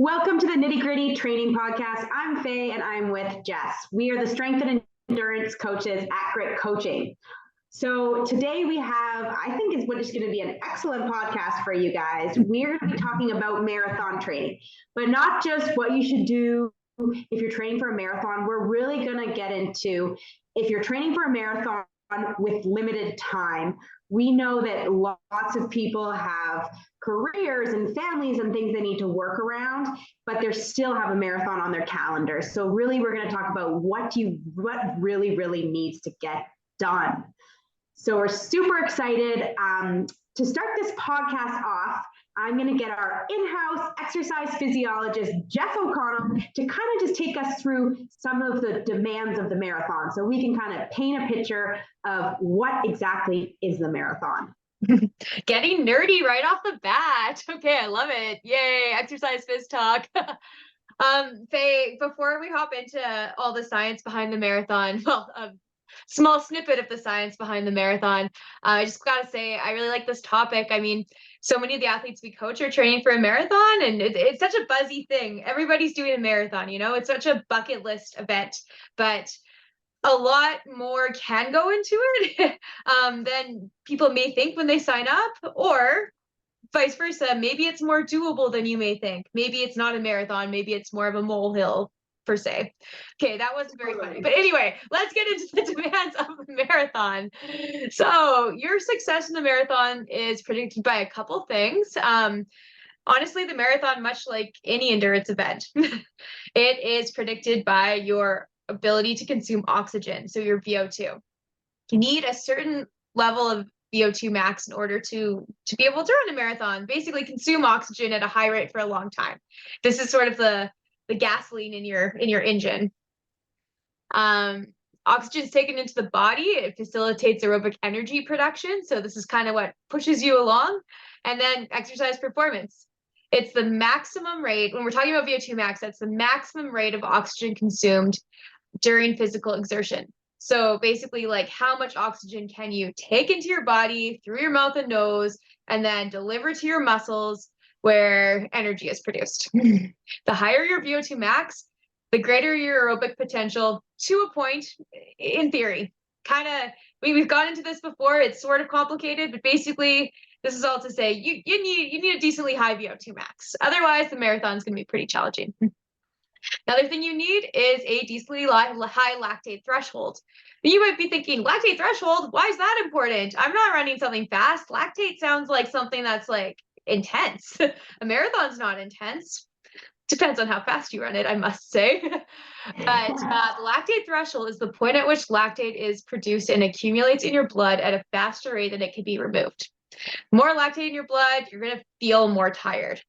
Welcome to the Nitty Gritty Training Podcast. I'm Faye and I'm with Jess. We are the strength and endurance coaches at Grit Coaching. So today we have, I think is what is going to be an excellent podcast for you guys. We're going to be talking about marathon training, but not just what you should do if you're training for a marathon. We're really going to get into if you're training for a marathon with limited time. We know that lots of people have careers and families and things they need to work around, but they still have a marathon on their calendar. So really, we're going to talk about what really needs to get done. So we're super excited to start this podcast off. I'm going to get our in-house exercise physiologist, Jeff O'Connell, to kind of just take us through some of the demands of the marathon so we can kind of paint a picture of what exactly is the marathon. Getting nerdy right off the bat. Okay, I love it. Yay, exercise phys talk. Faye, before we hop into all the science behind the marathon, well, a small snippet of the science behind the marathon, I just gotta say, I really like this topic. I mean, so many of the athletes we coach are training for a marathon, and it's such a buzzy thing. Everybody's doing a marathon, it's such a bucket list event, but a lot more can go into it than people may think when they sign up, or vice versa. Maybe it's more doable than you may think. Maybe it's not a marathon. Maybe it's more of a molehill per se. Okay, that wasn't very funny. But anyway, let's get into the demands of the marathon. So your success in the marathon is predicted by a couple things. Honestly, the marathon, much like any endurance event, it is predicted by your ability to consume oxygen, so your VO2. You need a certain level of VO2 max in order to be able to run a marathon, basically consume oxygen at a high rate for a long time. This is sort of the gasoline in your engine. Oxygen is taken into the body. It facilitates aerobic energy production. So this is kind of what pushes you along. And then exercise performance. It's the maximum rate, when we're talking about VO2 max, that's the maximum rate of oxygen consumed during physical exertion. So basically, like, how much oxygen can you take into your body through your mouth and nose and then deliver to your muscles where energy is produced. The higher your VO2 max, the greater your aerobic potential, to a point, in theory. We've gone into this before. It's sort of complicated, but basically, this is all to say you need a decently high VO2 max. Otherwise, the marathon's going to be pretty challenging. Another thing you need is a decently high lactate threshold. You might be thinking, lactate threshold, why is that important? I'm not running something fast. Lactate sounds like something that's like intense. A marathon's not intense. Depends on how fast you run it, I must say. But the lactate threshold is the point at which lactate is produced and accumulates in your blood at a faster rate than it can be removed. More lactate in your blood, you're going to feel more tired.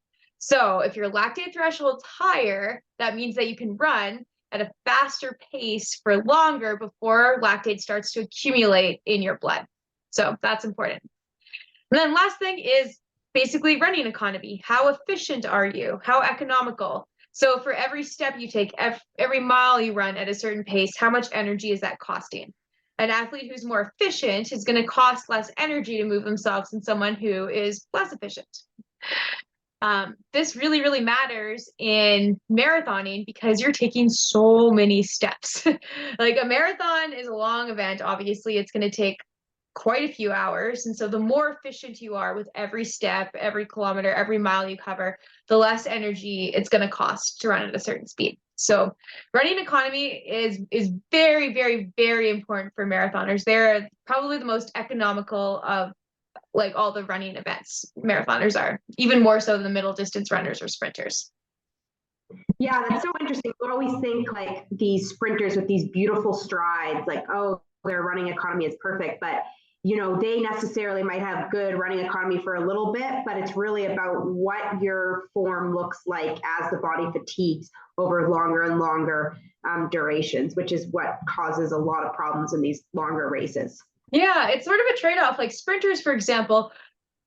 So if your lactate threshold's higher, that means that you can run at a faster pace for longer before lactate starts to accumulate in your blood. So that's important. And then last thing is basically running economy. How efficient are you? How economical? So for every step you take, every mile you run at a certain pace, how much energy is that costing? An athlete who's more efficient is going to cost less energy to move themselves than someone who is less efficient. This really matters in marathoning because you're taking so many steps. Like, a marathon is a long event. Obviously, it's going to take quite a few hours. And so the more efficient you are with every step, every kilometer, every mile you cover, the less energy it's going to cost to run at a certain speed. So running economy is very important for marathoners. They're probably the most economical of like all the running events. Marathoners are even more so than the middle distance runners or sprinters. Yeah, that's so interesting. We always think like these sprinters with these beautiful strides, like, oh, their running economy is perfect, but they necessarily might have good running economy for a little bit, but it's really about what your form looks like as the body fatigues over longer and longer durations, which is what causes a lot of problems in these longer races. Yeah, it's sort of a trade-off. Like sprinters, for example,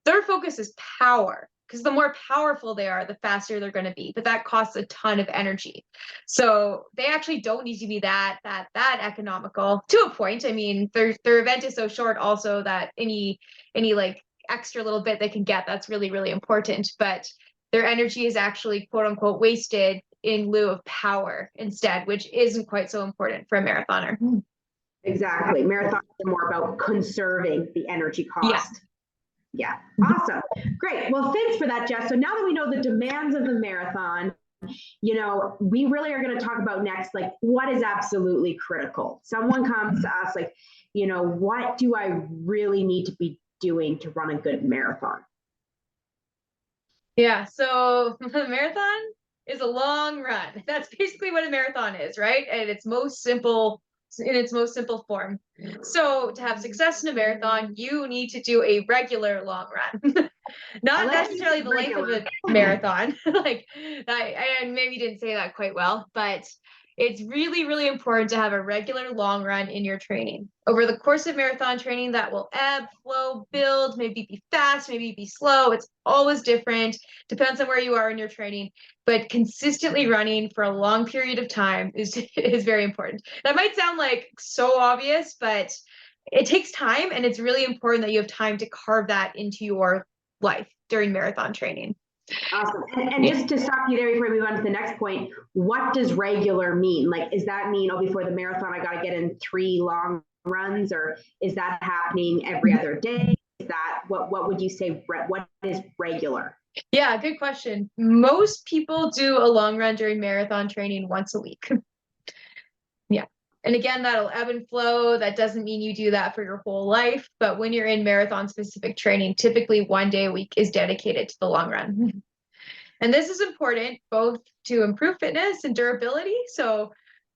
their focus is power, because the more powerful they are, the faster they're going to be. But that costs a ton of energy. So they actually don't need to be that economical to a point. I mean, their event is so short also that any like extra little bit they can get, that's really important. But their energy is actually quote unquote wasted in lieu of power instead, which isn't quite so important for a marathoner. Exactly. Marathons are more about conserving the energy cost. Yeah. Awesome. Great. Well, thanks for that, Jess. So now that we know the demands of the marathon, we really are going to talk about next, like, what is absolutely critical. Someone comes to us like, what do I really need to be doing to run a good marathon? Yeah. So the marathon is a long run. That's basically what a marathon is, right? And its most simple form. So to have success in a marathon, you need to do a regular long run. Not necessarily the length of a marathon. Like I maybe didn't say that quite well, but it's really, really important to have a regular long run in your training. Over the course of marathon training, that will ebb, flow, build, maybe be fast, maybe be slow. It's always different, depends on where you are in your training. But consistently running for a long period of time is very important. That might sound like so obvious, but it takes time, and it's really important that you have time to carve that into your life during marathon training. Awesome. And just to stop you there before we move on to the next point, what does regular mean? Like, does that mean, before the marathon, I got to get in 3 long runs, or is that happening every other day? Is that, what would you say, what is regular? Yeah, good question. Most people do a long run during marathon training once a week. Yeah. And again, that'll ebb and flow. That doesn't mean you do that for your whole life, but when you're in marathon specific training, typically 1 day a week is dedicated to the long run. And this is important both to improve fitness and durability. So,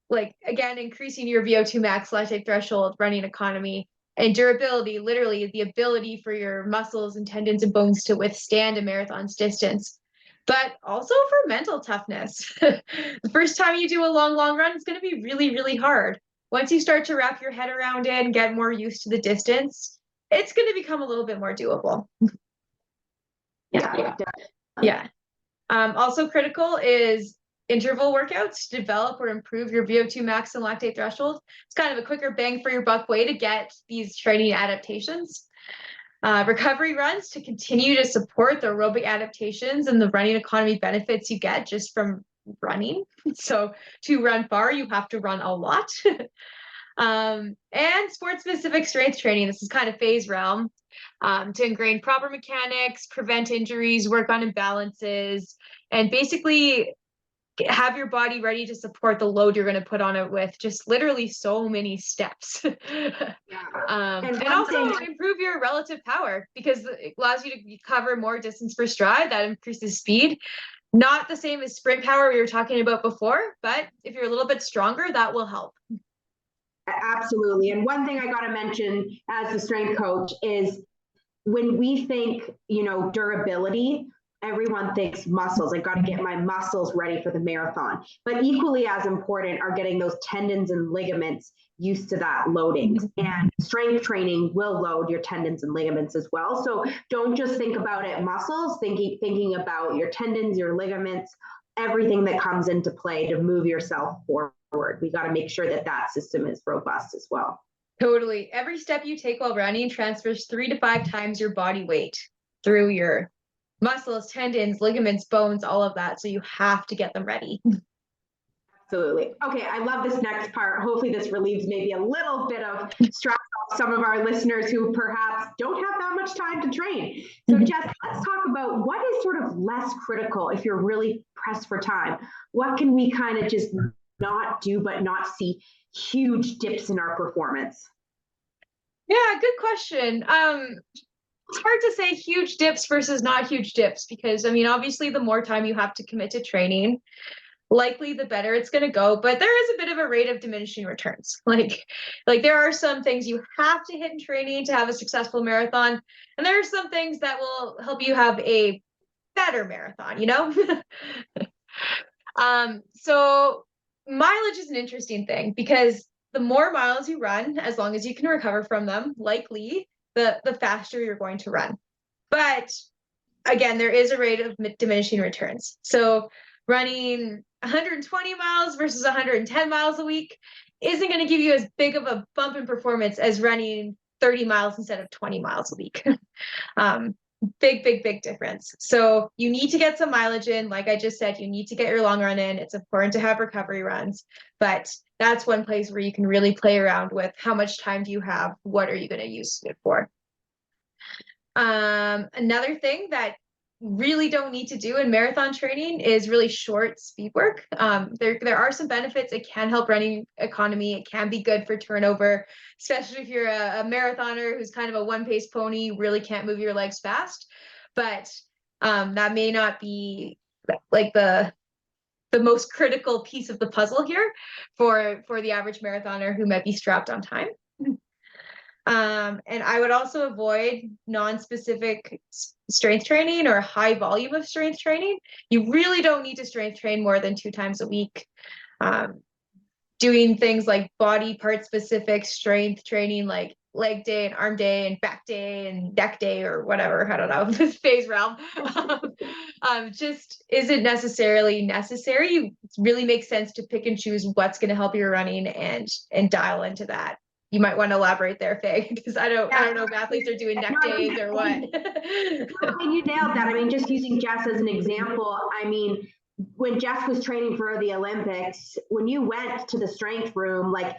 like, again, increasing your VO2 max lactate threshold, running economy, and durability, literally the ability for your muscles and tendons and bones to withstand a marathon's distance. But also for mental toughness. The first time you do a long, long run, it's going to be really, really hard. Once you start to wrap your head around it and get more used to the distance, it's going to become a little bit more doable. Yeah. Also critical is interval workouts to develop or improve your VO2 max and lactate threshold. It's kind of a quicker bang for your buck way to get these training adaptations. Recovery runs to continue to support the aerobic adaptations and the running economy benefits you get just from running. So to run far, you have to run a lot. And sport-specific strength training. This is kind of phase realm. To ingrain proper mechanics, prevent injuries, work on imbalances, and basically have your body ready to support the load you're going to put on it with just literally so many steps. And also improve your relative power, because it allows you to cover more distance per stride. That increases speed. Not the same as sprint power we were talking about before, but if you're a little bit stronger, that will help. Absolutely. And one thing I got to mention as a strength coach is when we think, durability, everyone thinks muscles. I got to get my muscles ready for the marathon. But equally as important are getting those tendons and ligaments used to that loading. And strength training will load your tendons and ligaments as well. So don't just think about it muscles, thinking about your tendons, your ligaments, everything that comes into play to move yourself forward. We got to make sure that that system is robust as well. Totally. Every step you take while running transfers 3 to 5 times your body weight through your muscles, tendons, ligaments, bones, all of that. So you have to get them ready. Absolutely. Okay, I love this next part. Hopefully this relieves maybe a little bit of stress off some of our listeners who perhaps don't have that much time to train. So Jess, let's talk about what is sort of less critical if you're really pressed for time. What can we kind of just not do but not see huge dips in our performance? Yeah, good question. It's hard to say huge dips versus not huge dips, because obviously the more time you have to commit to training, likely the better it's going to go, but there is a bit of a rate of diminishing returns. Like there are some things you have to hit in training to have a successful marathon, and there are some things that will help you have a better marathon, So mileage is an interesting thing, because the more miles you run, as long as you can recover from them, likely the faster you're going to run. But again, there is a rate of diminishing returns. So running 120 miles versus 110 miles a week isn't going to give you as big of a bump in performance as running 30 miles instead of 20 miles a week. Big difference. So you need to get some mileage in. Like I just said, you need to get your long run in. It's important to have recovery runs, but that's one place where you can really play around with how much time do you have? What are you going to use it for? Another thing that really don't need to do in marathon training is really short speed work. There are some benefits. It can help running economy. It can be good for turnover, especially if you're a marathoner who's kind of a one-pace pony, you really can't move your legs fast. But that may not be like the most critical piece of the puzzle here for the average marathoner who might be strapped on time. And I would also avoid non-specific strength training or high volume of strength training. You really don't need to strength train more than 2 times a week. Doing things like body part specific strength training, like leg day and arm day and back day and neck day or whatever, I don't know, this phase realm, just isn't necessarily necessary. You really make sense to pick and choose what's going to help your running and dial into that. You might want to elaborate there, Faye, because I don't know if athletes are doing neck days or what. I mean, you nailed that. I mean, just using Jess as an example, I mean, when Jess was training for the Olympics, when you went to the strength room, like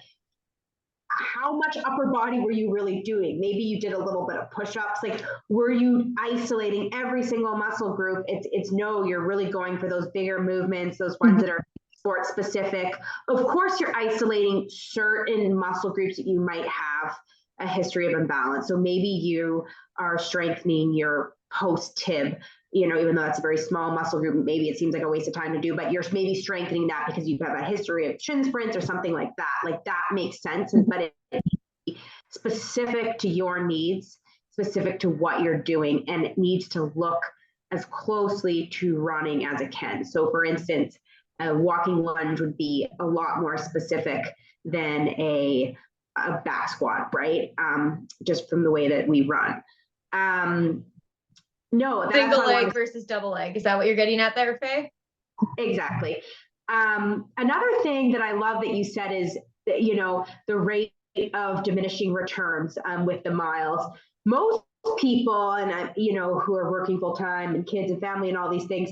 how much upper body were you really doing? Maybe you did a little bit of push-ups. Like, were you isolating every single muscle group? It's no, you're really going for those bigger movements, those ones that are sport specific. Of course, you're isolating certain muscle groups that you might have a history of imbalance. So maybe you are strengthening your post tib, even though that's a very small muscle group, maybe it seems like a waste of time to do, but you're maybe strengthening that because you have a history of shin sprints or something like that. Like that makes sense, but it's specific to your needs, specific to what you're doing, and it needs to look as closely to running as it can. So for instance, a walking lunge would be a lot more specific than a back squat, right? Just from the way that we run. No, single leg versus double leg. Is that what you're getting at there, Faye? Exactly. Another thing that I love that you said is that, the rate of diminishing returns with the miles. Most people, and who are working full time and kids and family and all these things,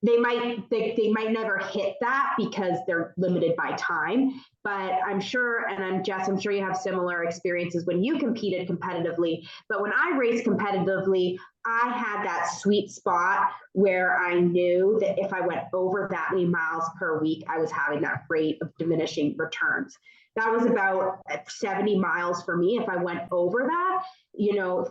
they might never hit that because they're limited by time. But I'm sure, and Jess, I'm sure you have similar experiences when you competed competitively. But when I raced competitively, I had that sweet spot where I knew that if I went over that many miles per week, I was having that rate of diminishing returns. That was about 70 miles for me. If I went over that,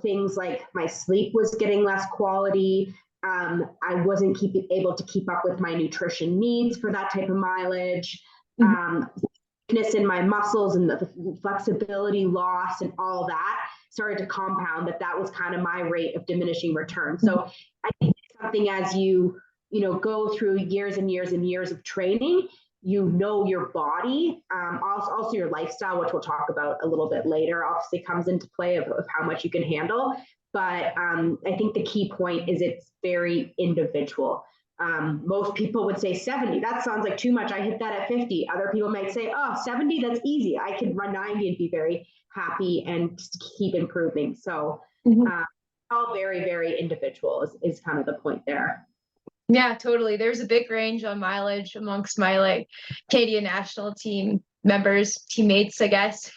things like my sleep was getting less quality. I wasn't able to keep up with my nutrition needs for that type of mileage. Weakness in my muscles and the flexibility loss and all that started to compound that was kind of my rate of diminishing return. So I think it's something as you go through years and years and years of training, your body, also your lifestyle, which we'll talk about a little bit later, obviously comes into play of how much you can handle. But I think the key point is it's very individual. Most people would say 70. That sounds like too much. I hit that at 50. Other people might say, 70, that's easy. I could run 90 and be very happy and just keep improving. So all very, very individual is kind of the point there. Yeah, totally. There's a big range on mileage amongst my Canadian national team members, teammates, I guess,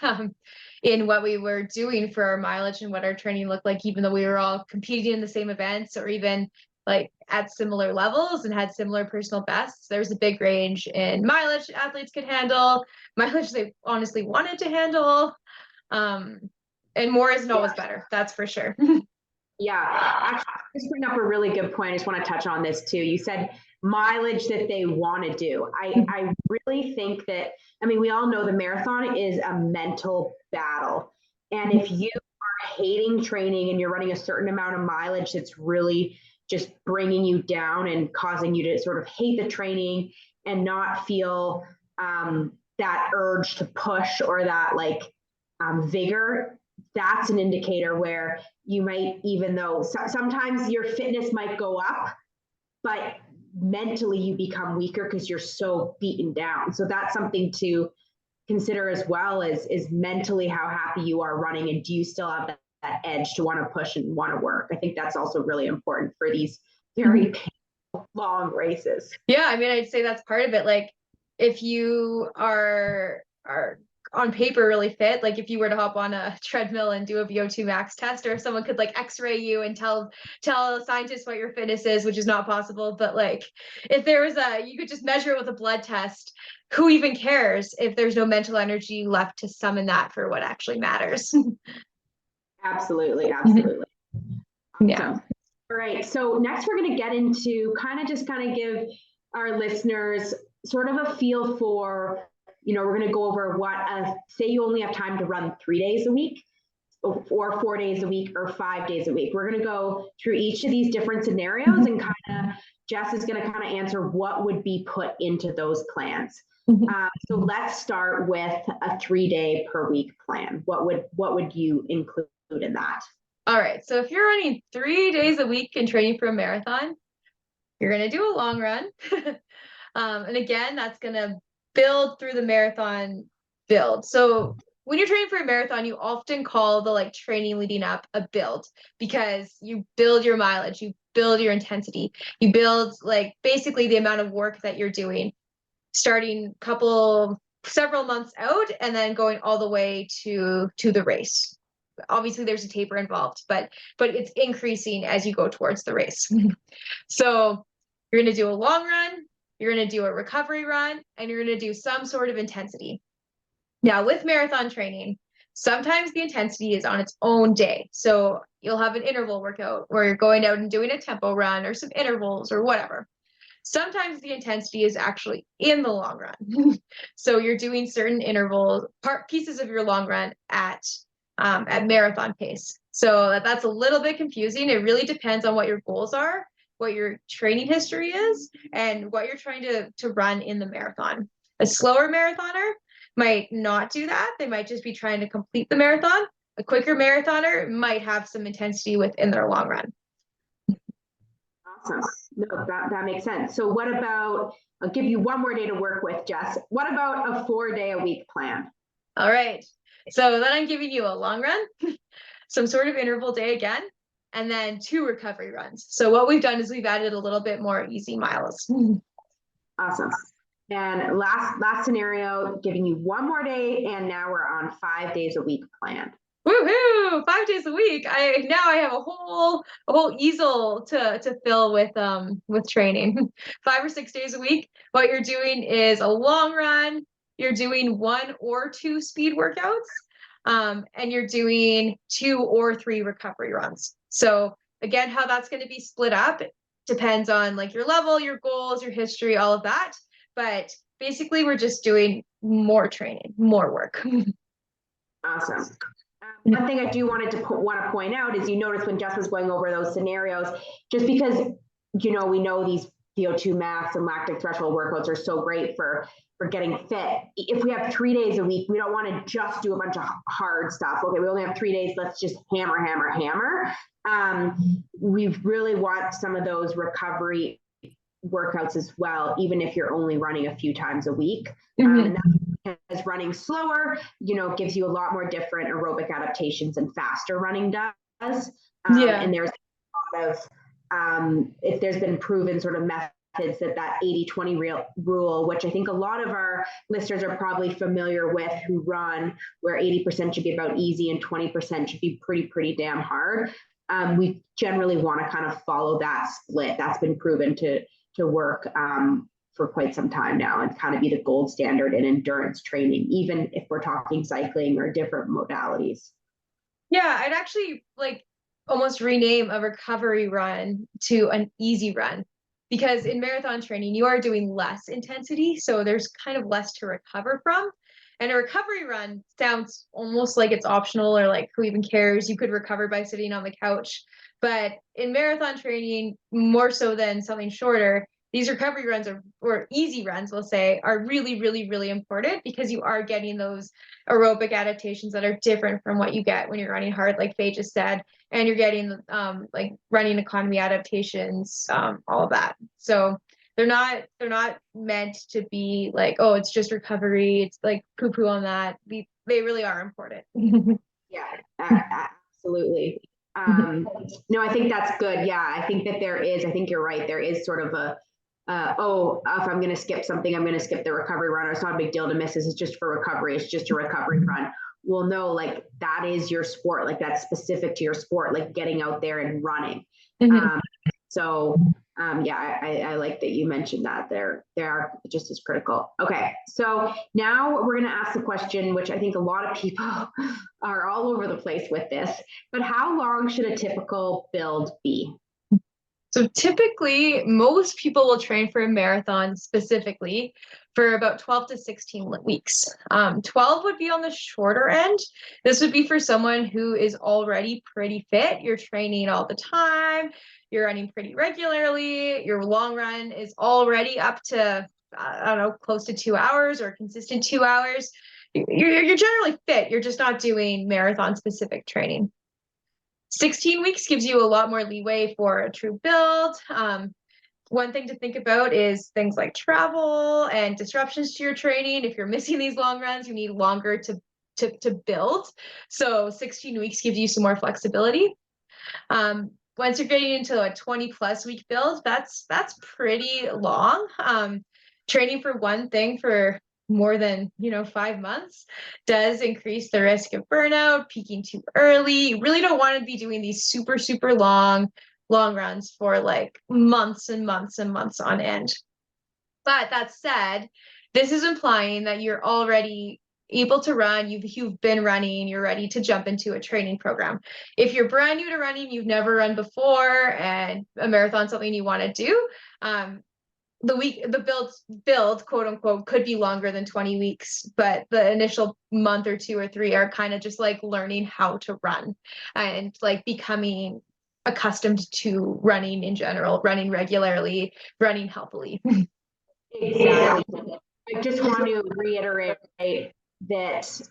in what we were doing for our mileage and what our training looked like, even though we were all competing in the same events or even at similar levels and had similar personal bests. There's a big range in mileage athletes could handle, mileage they honestly wanted to handle. And more isn't always better. That's for sure. Yeah, actually, just bring up a really good point. I just want to touch on this too. You said mileage that they want to do. I really think that, we all know the marathon is a mental battle. And if you are hating training and you're running a certain amount of mileage that's really just bringing you down and causing you to sort of hate the training and not feel that urge to push or that vigor, that's an indicator where you might, even though sometimes your fitness might go up, but mentally you become weaker because you're so beaten down. So that's something to consider as well, is mentally how happy you are running, and do you still have edge to want to push and want to work. I think that's also really important for these very long races. Yeah, I mean, I'd say that's part of it. Like, if you are on paper really fit, like if you were to hop on a treadmill and do a VO2 max test, or if someone could like x-ray you and tell a scientist what your fitness is, which is not possible, but like if there was you could just measure it with a blood test, who even cares if there's no mental energy left to summon that for what actually matters? Absolutely. Yeah. All right, so next we're going to get into kind of give our listeners sort of a feel for, we're going to go over what, say you only have time to run 3 days a week, or 4 days a week, or 5 days a week. We're going to go through each of these different scenarios, and Jess is going to kind of answer what would be put into those plans. So let's start with a 3-day per week plan. What would you include in that? All right, so if you're running 3 days a week and training for a marathon, you're going to do a long run. And again, that's going to build through the marathon build. So when you're training for a marathon, you often call the like training leading up a build, because you build your mileage, you build your intensity, you build like basically the amount of work that you're doing, starting several months out and then going all the way to the race. Obviously there's a taper involved, but it's increasing as you go towards the race. So you're going to do a long run, you're going to do a recovery run, and you're going to do some sort of intensity. Now with marathon training, sometimes the intensity is on its own day. So you'll have an interval workout where you're going out and doing a tempo run or some intervals or whatever. Sometimes the intensity is actually in the long run. So you're doing certain intervals, pieces of your long run at marathon pace. So that's a little bit confusing. It really depends on what your goals are, what your training history is, and what you're trying to run in the marathon. A slower marathoner might not do that. They might just be trying to complete the marathon. A quicker marathoner might have some intensity within their long run. Awesome. No, that makes sense. So what about, I'll give you one more day to work with, Jess. What about a 4-day-a-week plan? All right. So then I'm giving you a long run, some sort of interval day again, and then 2 recovery runs. So what we've done is we've added a little bit more easy miles. Awesome. And last scenario, giving you 1 more day, and now we're on 5 days a week plan. Woohoo! 5 days a week. I have a whole easel to fill with training. 5 or 6 days a week. What you're doing is a long run. You're doing 1 or 2 speed workouts, and you're doing 2 or 3 recovery runs. So again, how that's going to be split up depends on like your level, your goals, your history, all of that. But basically, we're just doing more training, more work. Awesome. One thing I do want to point out is, you notice when Jess was going over those scenarios, just because, we know these VO2 max and lactic threshold workouts are so great for getting fit. If we have 3 days a week, we don't want to just do a bunch of hard stuff. Okay, we only have 3 days. Let's just hammer. We really want some of those recovery workouts as well, even if you're only running a few times a week. And that's because running slower, gives you a lot more different aerobic adaptations than faster running does. And there's a lot of, if there's been proven sort of methods that 80-20 rule, which I think a lot of our listeners are probably familiar with who run, where 80% should be about easy and 20% should be pretty damn hard. We generally want to kind of follow that split. That's been proven to work for quite some time now, and kind of be the gold standard in endurance training, even if we're talking cycling or different modalities. Yeah, I'd actually like almost rename a recovery run to an easy run, because in marathon training, you are doing less intensity. So there's kind of less to recover from. And a recovery run sounds almost like it's optional, or like, who even cares? You could recover by sitting on the couch. But in marathon training, more so than something shorter, these recovery runs or easy runs, we'll say, are really important, because you are getting those aerobic adaptations that are different from what you get when you're running hard, like Faye just said, and you're getting like running economy adaptations, all of that. So they're not meant to be like, oh, it's just recovery, it's like poo-poo on that. They really are important. Yeah, Absolutely. No, I think that's good. Yeah, I think that I think you're right. There is sort of if I'm going to skip something, I'm going to skip the recovery run. Or it's not a big deal to miss this. It's just for recovery. It's just a recovery run. Well, no, like that is your sport. Like that's specific to your sport, like getting out there and running. Mhm. So yeah, I like that you mentioned that they are just as critical. Okay, so now we're going to ask the question, which I think a lot of people are all over the place with this, but how long should a typical build be? So typically, most people will train for a marathon specifically for about 12 to 16 weeks. 12 would be on the shorter end. This would be for someone who is already pretty fit. You're training all the time, you're running pretty regularly, your long run is already up to, I don't know, close to 2 hours or consistent 2 hours. You're generally fit, you're just not doing marathon specific training. 16 weeks gives you a lot more leeway for a true build. One thing to think about is things like travel and disruptions to your training. If you're missing these long runs, you need longer to build. So 16 weeks gives you some more flexibility. Once you're getting into a 20+ week build, that's pretty long. Training for one thing for more than 5 months does increase the risk of burnout, peaking too early. You really don't want to be doing these super long runs for like months and months and months on end. But that said, this is implying that you're already able to run, you've been running, you're ready to jump into a training program. If you're brand new to running, you've never run before, and a marathon something you want to do, the build quote unquote could be longer than 20 weeks, but the initial month or 2 or 3 are kind of just like learning how to run and like becoming accustomed to running in general, running regularly, running healthily. Exactly. I just want to reiterate that,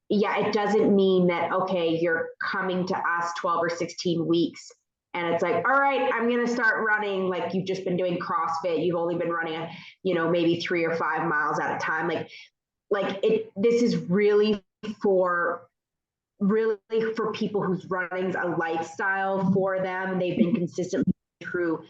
yeah, it doesn't mean that, okay, you're coming to us 12 or 16 weeks and it's like, all right, I'm going to start running. Like you've just been doing CrossFit. You've only been running, maybe 3 or 5 miles at a time. This is really for people whose running's a lifestyle for them. They've been consistently through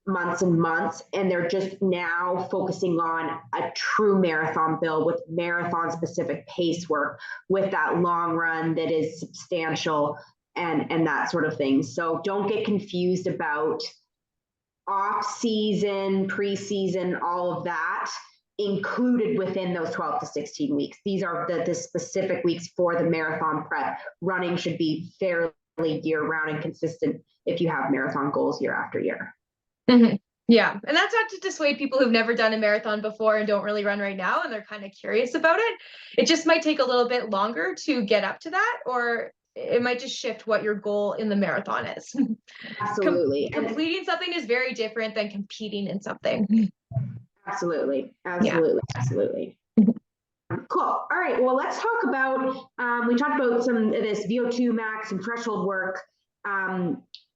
months and months, and they're just now focusing on a true marathon build with marathon specific pace work with that long run that is substantial and that sort of thing. So don't get confused about off season, preseason, all of that included within those 12 to 16 weeks. These are the specific weeks for the marathon prep. Running should be fairly year round and consistent if you have marathon goals year after year. Mm-hmm. Yeah. And that's not to dissuade people who've never done a marathon before and don't really run right now and they're kind of curious about it. It just might take a little bit longer to get up to that, or it might just shift what your goal in the marathon is. Absolutely. Completing something is very different than competing in something. Absolutely. Yeah. Absolutely. Cool. All right. Well, let's talk about, we talked about some of this VO2 max and threshold work.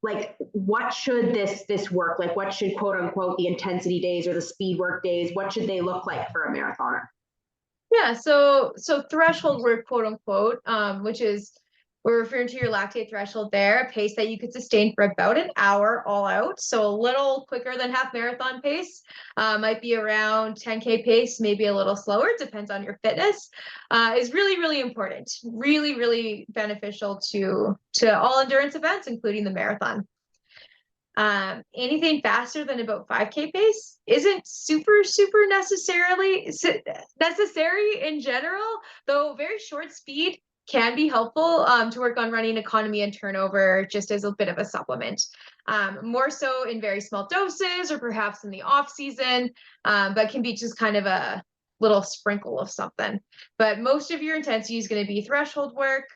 Like what should this work? Like what should quote unquote the intensity days or the speed work days, what should they look like for a marathoner? Yeah, so threshold work, quote unquote, which is we're referring to your lactate threshold there, a pace that you could sustain for about an hour all out. So a little quicker than half marathon pace, might be around 10K pace, maybe a little slower, depends on your fitness, is really, really important. Really, really beneficial to all endurance events, including the marathon. Anything faster than about 5K pace isn't super necessary in general, though very short speed can be helpful to work on running economy and turnover just as a bit of a supplement. More so in very small doses or perhaps in the off season, but can be just kind of a little sprinkle of something. But most of your intensity is going to be threshold work.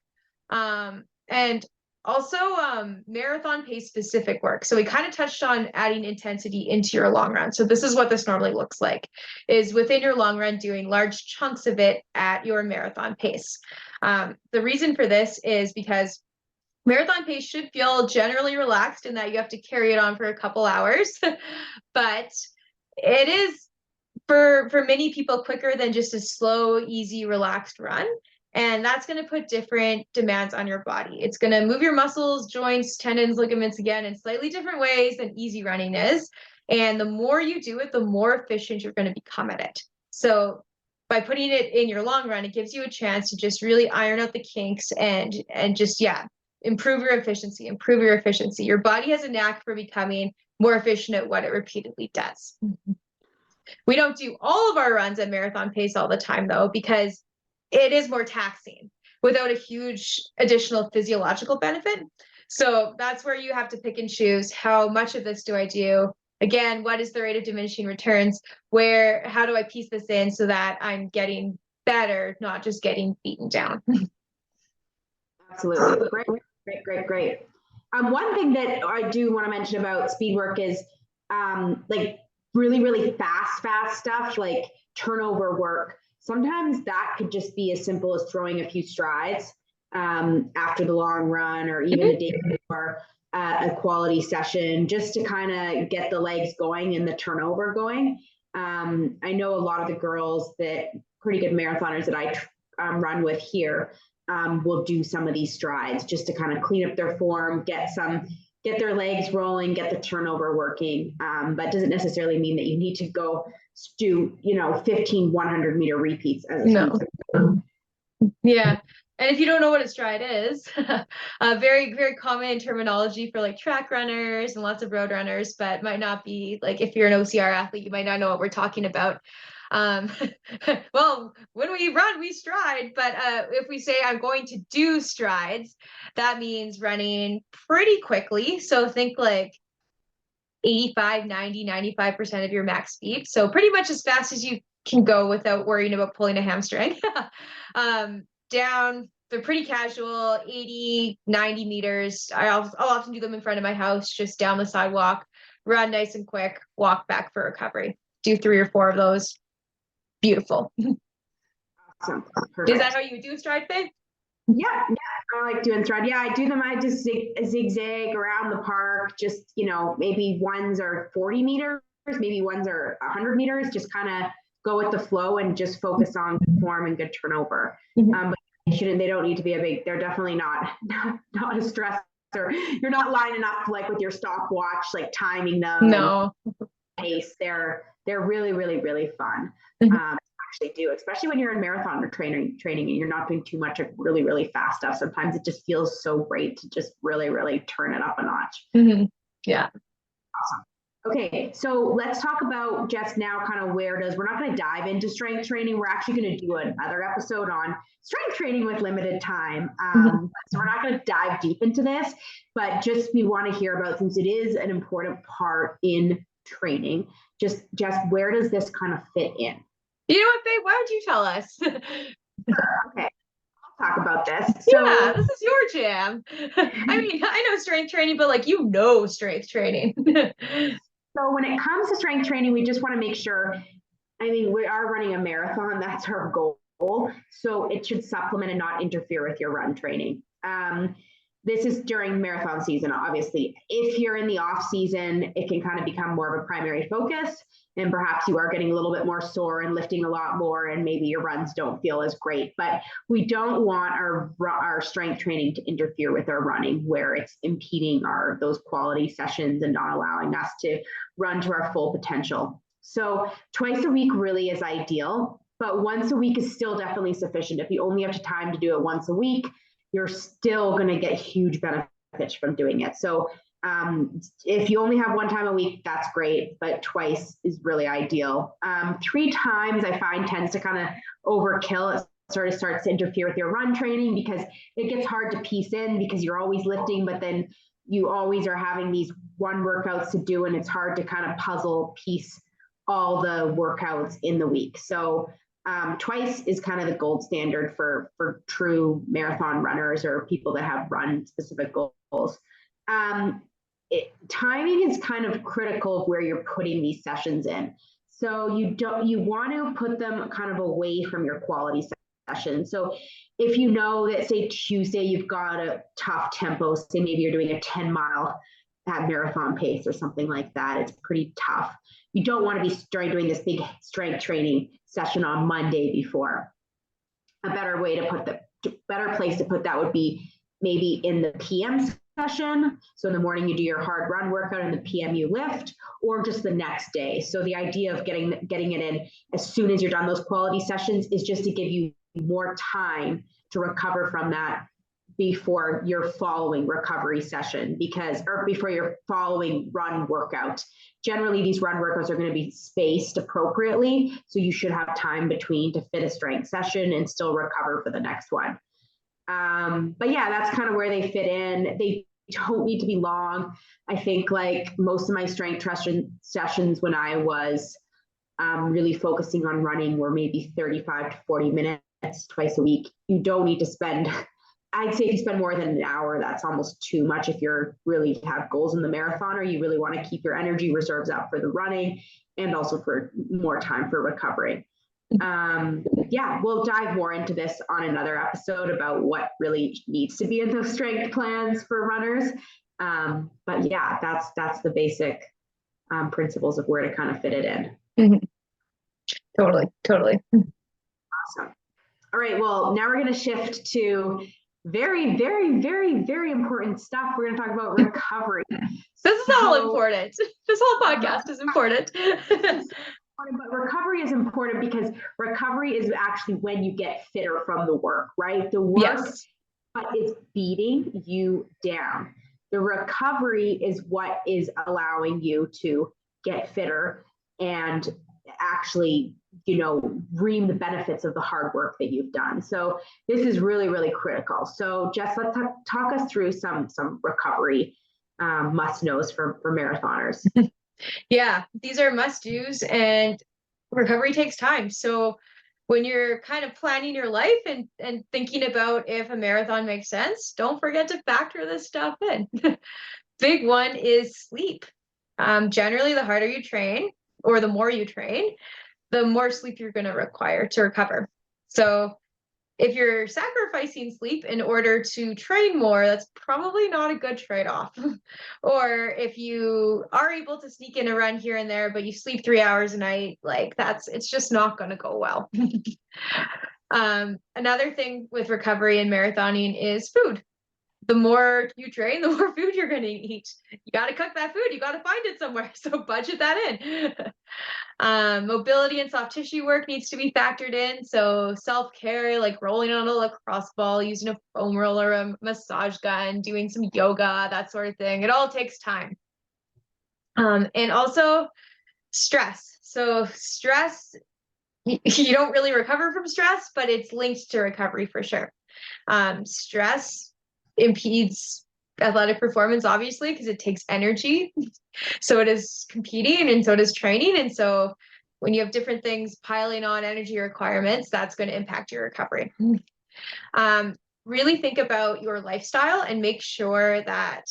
And also marathon pace specific work. So we kind of touched on adding intensity into your long run. So this is what this normally looks like, is within your long run doing large chunks of it at your marathon pace. The reason for this is because marathon pace should feel generally relaxed in that you have to carry it on for a couple hours, but it is for many people quicker than just a slow, easy, relaxed run. And that's going to put different demands on your body. It's going to move your muscles, joints, tendons, ligaments again in slightly different ways than easy running is. And the more you do it, the more efficient you're going to become at it. So by putting it in your long run, it gives you a chance to just really iron out the kinks and just, yeah, improve your efficiency, improve your efficiency. Your body has a knack for becoming more efficient at what it repeatedly does. We don't do all of our runs at marathon pace all the time, though, because it is more taxing without a huge additional physiological benefit. So that's where you have to pick and choose. How much of this do I do? Again, what is the rate of diminishing returns? How do I piece this in so that I'm getting better, not just getting beaten down? Absolutely. Great. One thing that I do want to mention about speed work is like really fast stuff, like turnover work. Sometimes that could just be as simple as throwing a few strides after the long run, or even the day before a quality session, just to kind of get the legs going and the turnover going. I know a lot of the girls that pretty good marathoners that I run with here will do some of these strides just to kind of clean up their form, get their legs rolling, get the turnover working. But doesn't necessarily mean that you need to go do 15 100-meter repeats as a no. Yeah. And if you don't know what a stride is, very common terminology for like track runners and lots of road runners, but might not be like, if you're an OCR athlete, you might not know what we're talking about. Well, when we run, we stride, but if we say I'm going to do strides, that means running pretty quickly. So think like 85, 90, 95% of your max speed. So pretty much as fast as you can go without worrying about pulling a hamstring. Down, they're pretty casual, 80, 90 meters. I'll often do them in front of my house, just down the sidewalk, run nice and quick, walk back for recovery. Do 3 or 4 of those. Beautiful. Awesome. Is that how you would do a stride, Faye? Yeah, I like doing stride. Yeah, I do them. I just zigzag around the park. Just maybe ones are 40 meters, maybe ones are 100 meters. Just kind of go with the flow and just focus on good form and good turnover. But they don't need to be a big. They're definitely not a stressor. You're not lining up like with your stopwatch, like timing them. No. Pace. They're really fun. Actually do, especially when you're in marathon or training and you're not doing too much of really fast stuff. Sometimes it just feels so great to just really turn it up a notch. Yeah. Awesome. Okay, so let's talk about just now kind of we're not going to dive into strength training. We're actually going to do another episode on strength training with limited time. So we're not going to dive deep into this, but just we want to hear about, since it is an important part in training, just where does this kind of fit in? You know what, babe? Why don't you tell us? Okay, I'll talk about this. Yeah, this is your jam. I mean, I know strength training, but like strength training. So when it comes to strength training, we just want to make sure, we are running a marathon. That's our goal. So it should supplement and not interfere with your run training. This is during marathon season, obviously. If you're in the off season, it can kind of become more of a primary focus, and perhaps you are getting a little bit more sore and lifting a lot more, and maybe your runs don't feel as great. But we don't want our strength training to interfere with our running, where it's impeding those quality sessions and not allowing us to run to our full potential. So twice a week really is ideal, but once a week is still definitely sufficient. If you only have time to do it once a week, you're still going to get huge benefits from doing it. So if you only have one time a week, that's great, but twice is really ideal. 3 times I find tends to kind of overkill. It sort of starts to interfere with your run training because it gets hard to piece in, because you're always lifting, but then you always are having these one workouts to do, and it's hard to kind of piece all the workouts in the week. So twice is kind of the gold standard for true marathon runners or people that have run specific goals. Timing is kind of critical of where you're putting these sessions in. So you want to put them kind of away from your quality session. So if you know that, say, Tuesday you've got a tough tempo, say maybe you're doing a 10-mile at marathon pace or something like that, it's pretty tough. You don't want to be doing this big strength training session on Monday before. a better way to put the better place to put that would be maybe in the PM session. So in the morning you do your hard run workout, and the PM you lift, or just the next day. So the idea of getting it in as soon as you're done those quality sessions is just to give you more time to recover from that before your following recovery session, or before your following run workout. Generally, these run workouts are going to be spaced appropriately, so you should have time between to fit a strength session and still recover for the next one. But yeah, that's kind of where they fit in. They don't need to be long. I think like most of my strength sessions when I was really focusing on running were maybe 35 to 40 minutes twice a week. You don't need to spend, I'd say if you spend more than an hour, that's almost too much if you're really have goals in the marathon, or you really want to keep your energy reserves up for the running and also for more time for recovering. Yeah, we'll dive more into this on another episode about what really needs to be in those strength plans for runners. But yeah, that's the basic principles of where to kind of fit it in. Mm-hmm. Totally. Awesome. All right, well, now we're going to shift to very, very, very, very important stuff. We're going to talk about recovery. This is all important. This whole podcast is important. But recovery is important because recovery is actually when you get fitter from the work, right? The work is beating you down. The recovery is what is allowing you to get fitter and actually, reap the benefits of the hard work that you've done. So this is really, really critical. So Jess, let's talk us through some recovery must-knows for marathoners. Yeah, these are must-dos, and recovery takes time. So when you're kind of planning your life and thinking about if a marathon makes sense, don't forget to factor this stuff in. Big one is sleep. Generally, the harder you train or the more you train, the more sleep you're going to require to recover. So if you're sacrificing sleep in order to train more, that's probably not a good trade-off. Or if you are able to sneak in a run here and there, but you sleep 3 hours a night, it's just not going to go well. Another thing with recovery and marathoning is food. The more you train, the more food you're going to eat. You got to cook that food. You got to find it somewhere. So budget that in. Mobility and soft tissue work needs to be factored in. So self-care, like rolling on a lacrosse ball, using a foam roller, a massage gun, doing some yoga, that sort of thing. It all takes time. And also stress. So stress, you don't really recover from stress, but it's linked to recovery for sure. Stress impedes athletic performance, obviously, because it takes energy. So it is competing, and so does training. And so when you have different things piling on energy requirements, that's going to impact your recovery. Really think about your lifestyle and make sure that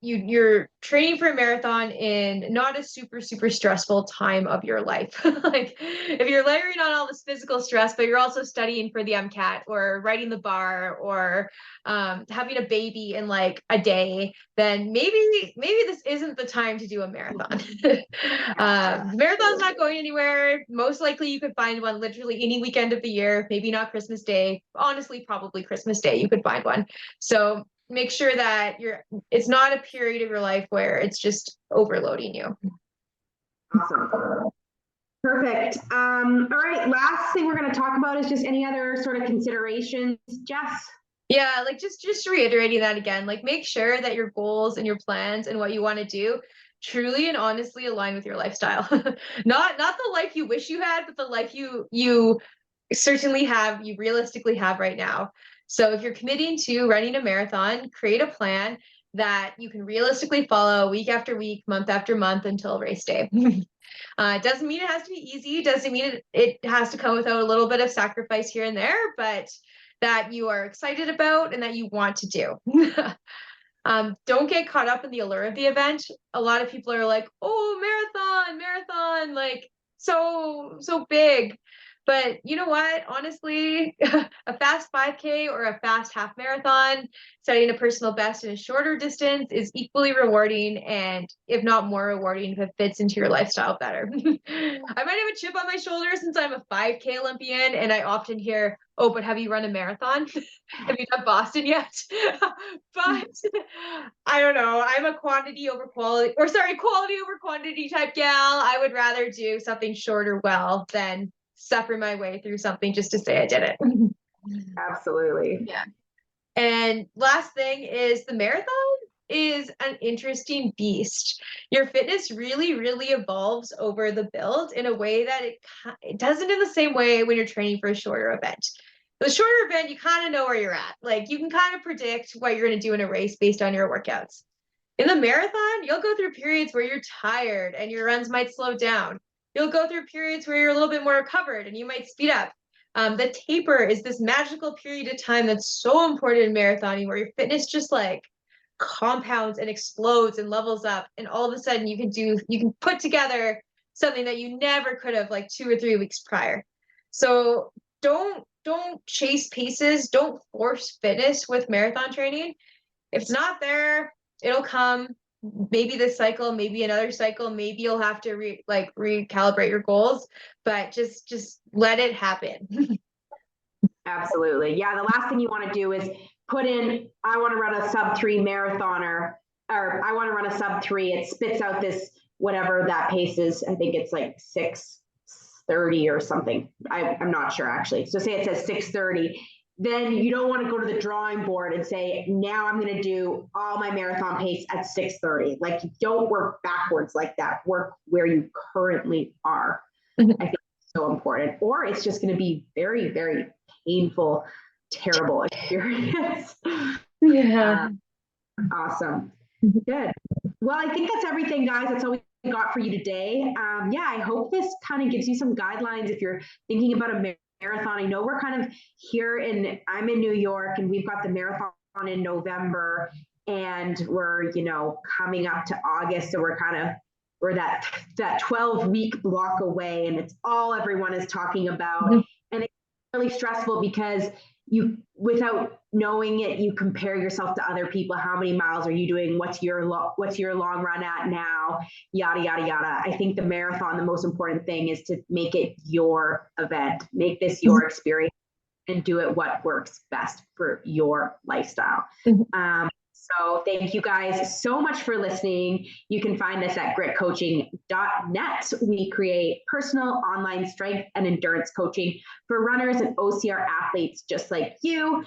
you're training for a marathon in not a super stressful time of your life. Like if you're layering on all this physical stress, but you're also studying for the MCAT or writing the bar or having a baby in like a day, then maybe this isn't the time to do a marathon. Marathon's not going anywhere. Most likely you could find one literally any weekend of the year, maybe not Christmas Day. Honestly, probably Christmas Day you could find one. So make sure that it's not a period of your life where it's just overloading you. Awesome. Perfect. All right. Last thing we're going to talk about is just any other sort of considerations, Jess. Yeah, like just reiterating that again, like make sure that your goals and your plans and what you want to do truly and honestly align with your lifestyle. Not the life you wish you had, but the life you certainly have, you realistically have right now. So if you're committing to running a marathon, create a plan that you can realistically follow week after week, month after month until race day. It doesn't mean it has to be easy. Doesn't mean it has to come without a little bit of sacrifice here and there, but that you are excited about and that you want to do. Don't get caught up in the allure of the event. A lot of people are like, oh, marathon, like so big. But you know what? Honestly, a fast 5K or a fast half marathon, setting a personal best in a shorter distance is equally rewarding, and if not more rewarding, if it fits into your lifestyle better. I might have a chip on my shoulder since I'm a 5K Olympian, and I often hear, "Oh, but have you run a marathon? Have you done Boston yet?" But I don't know. I'm a quantity over quality, or sorry, quality over quantity type gal. I would rather do something shorter well than suffer my way through something just to say I did it. Absolutely. Yeah. And last thing is the marathon is an interesting beast. Your fitness really, really evolves over the build in a way that it doesn't in the same way when you're training for a shorter event. The shorter event, you kind of know where you're at. Like you can kind of predict what you're going to do in a race based on your workouts. In the marathon, you'll go through periods where you're tired and your runs might slow down. You'll go through periods where you're a little bit more recovered and you might speed up. The taper is this magical period of time that's so important in marathoning where your fitness just like compounds and explodes and levels up. And all of a sudden you can put together something that you never could have like 2 or 3 weeks prior. So don't chase paces. Don't force fitness with marathon training. If it's not there, it'll come. Maybe this cycle, maybe another cycle, maybe you'll have to recalibrate your goals, but just let it happen. Absolutely. Yeah. The last thing you want to do is put in, I want to run a sub 3 marathoner, or I want to run a sub 3. It spits out this, whatever that pace is. I think it's like 6:30 or something. I'm not sure actually. So say it says 6:30. Then you don't want to go to the drawing board and say, now I'm going to do all my marathon pace at 6:30. Like, don't work backwards like that. Work where you currently are. I think it's so important. Or it's just going to be very, very painful, terrible experience. Yeah. Awesome. Good. Well, I think that's everything, guys. That's all we got for you today. Yeah, I hope this kind of gives you some guidelines if you're thinking about a marathon. I know we're kind of I'm in New York and we've got the marathon in November and we're, coming up to August. So we're that 12-week block away and it's all everyone is talking about. Mm-hmm. And it's really stressful because without knowing it, you compare yourself to other people. How many miles are you doing? What's your long run at now? Yada, yada, yada. I think the marathon, the most important thing is to make it your event, make this your experience and do it what works best for your lifestyle. Mm-hmm. So thank you guys so much for listening. You can find us at gritcoaching.net. We create personal online strength and endurance coaching for runners and OCR athletes just like you.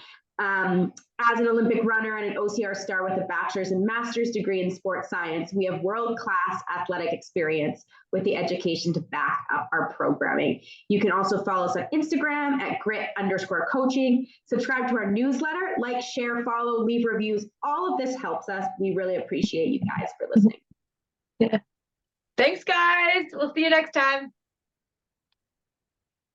As an Olympic runner and an OCR star with a bachelor's and master's degree in sports science, we have world-class athletic experience with the education to back up our programming. You can also follow us on Instagram at grit_coaching. Subscribe to our newsletter, like, share, follow, leave reviews. All of this helps us. We really appreciate you guys for listening. Yeah. Thanks, guys. We'll see you next time.